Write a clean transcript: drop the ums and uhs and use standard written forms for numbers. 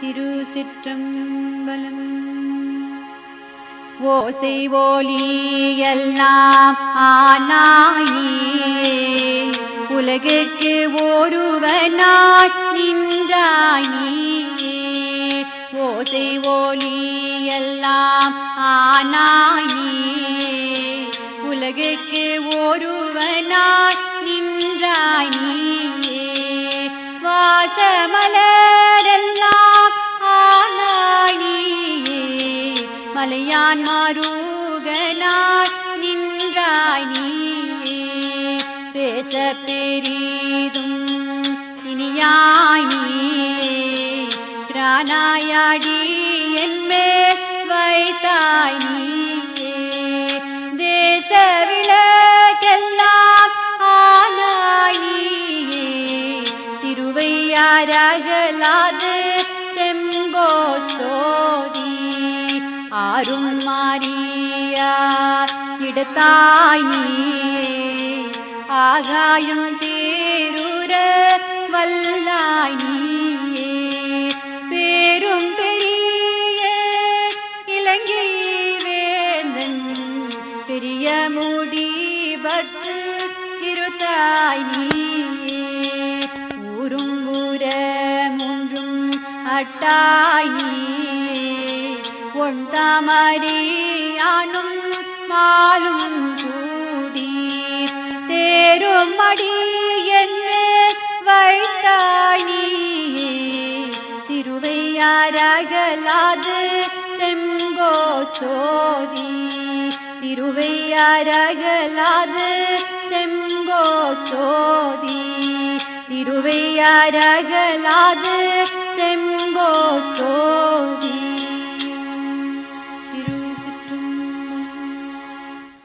திருச்சிற்றம்பலம். ஓசை ஒலி எல்லாம் ஆனாயே, உலகுக்கு ஒருவனாய் நின்றாய் நீயே. ஓசை ஒலி எல்லாம் ஆனாயே, உலகுக்கு ஒருவனாய் நின்றாய் நீயே. வாசமலரெல்லாம் ஆனாய் நீயே, மலையான் மாருகனாய் நின்றாய் நீயே. பேச பெரிதும் இனியாய் நீயே, பிரானாயாடி என்மேல் வைத்தாய் நீயே. தேச விளக்கெல்லாம் ஆனாய் நீயே, திருவையாரகலாது செம்போத்தோதி. ஆரும் மாறியா இடத்தாய் நீயே, ஆகாயும் தேருர வல்லாய் நீயே. பேரும் பெரிய இலங்கை வேந்தன், பெரிய முடிபத்து இருத்தாய் நீயே. ஊரும் ஊர மூன்றும் அட்டாய் நீயே, ஒன் தாமரையானும் மாலும் கூடி. தேரும் அடி என்மேல் வைத்தாய் நீயே, திருவையாரகலாது செங்கோச்சோதி. திருவையாரகலாது செங்கோச்சோதி, திருவையாரகலாது